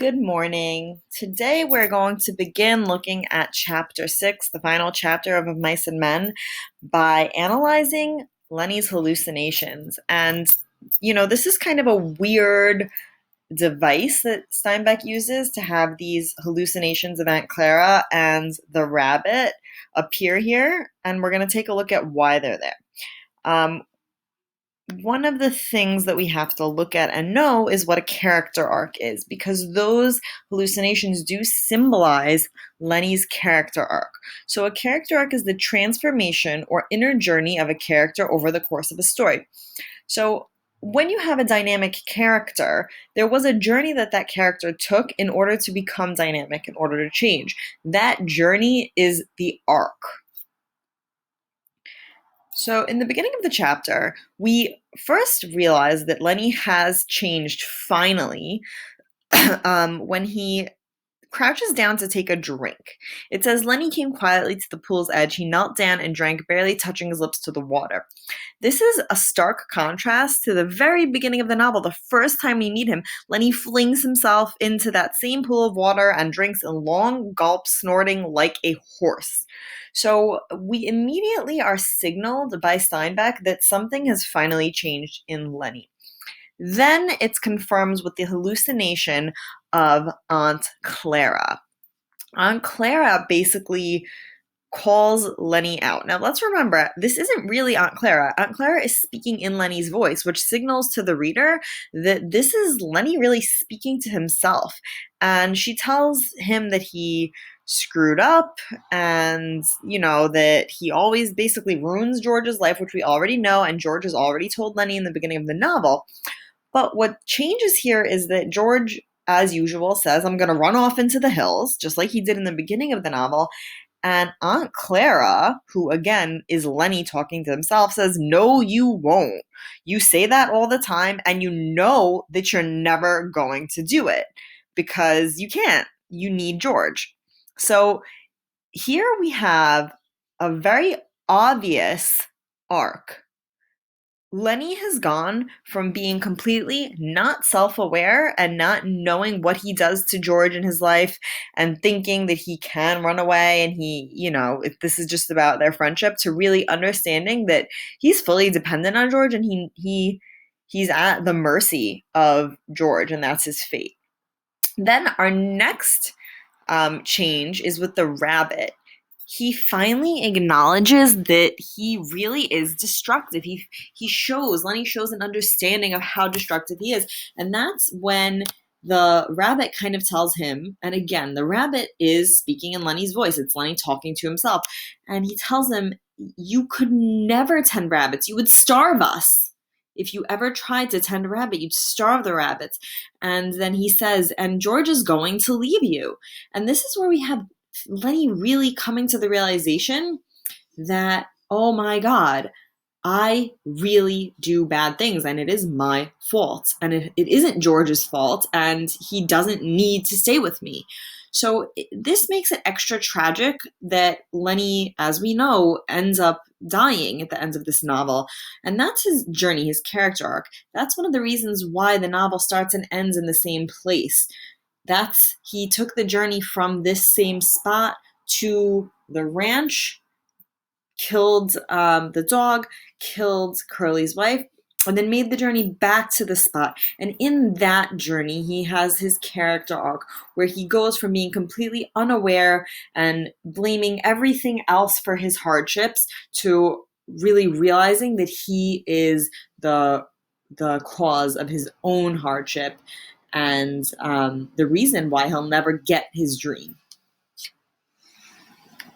Good morning. Today we're going to begin looking at chapter 6, the final chapter of Mice and Men, by analyzing Lennie's hallucinations. This is kind of a weird device that Steinbeck uses to have these hallucinations of Aunt Clara and the rabbit appear here, and we're going to take a look at why they're there. One of the things that we have to look at and know is what a character arc is, because those hallucinations do symbolize Lennie's character arc. So a character arc is the transformation or inner journey of a character over the course of a story. So when you have a dynamic character, there was a journey that character took in order to become dynamic, in order to change. That journey is the arc. So, in the beginning of the chapter, we first realize that Lennie has changed finally when he crouches down to take a drink. It says Lennie came quietly to the pool's edge. He knelt down and drank, barely touching his lips to the water. This is a stark contrast to the very beginning of the novel. The first time we meet him, Lennie flings himself into that same pool of water and drinks in long gulps, snorting like a horse. So we immediately are signaled by Steinbeck that something has finally changed in Lennie. Then it's confirmed with the hallucination of Aunt Clara. Aunt Clara basically calls Lennie out. Now let's remember, this isn't really Aunt Clara. Aunt Clara is speaking in Lennie's voice, which signals to the reader that this is Lennie really speaking to himself. And she tells him that he screwed up and, that he always basically ruins George's life, which we already know, and George has already told Lennie in the beginning of the novel. But what changes here is that George, as usual, says, I'm going to run off into the hills, just like he did in the beginning of the novel. And Aunt Clara, who again is Lennie talking to himself, says, no, you won't. You say that all the time, and you know that you're never going to do it because you can't. You need George. So here we have a very obvious arc. Lennie has gone from being completely not self-aware and not knowing what he does to George in his life and thinking that he can run away and if this is just about their friendship, to really understanding that he's fully dependent on George and he's at the mercy of George, and that's his fate. Then our next change is with the rabbit. He finally acknowledges that he really is destructive. Lennie shows an understanding of how destructive he is. And that's when the rabbit kind of tells him, and again, the rabbit is speaking in Lennie's voice. It's Lennie talking to himself. And he tells him, you could never tend rabbits. You would starve us. If you ever tried to tend a rabbit, you'd starve the rabbits. And then he says, and George is going to leave you. And this is where we have Lennie really coming to the realization that, oh my God, I really do bad things and it is my fault. And it isn't George's fault and he doesn't need to stay with me. So this makes it extra tragic that Lennie, as we know, ends up dying at the end of this novel. And that's his journey, his character arc. That's one of the reasons why the novel starts and ends in the same place. He took the journey from this same spot to the ranch, killed the dog, killed Curly's wife, and then made the journey back to the spot. And in that journey, he has his character arc where he goes from being completely unaware and blaming everything else for his hardships to really realizing that he is the cause of his own hardship and the reason why he'll never get his dream.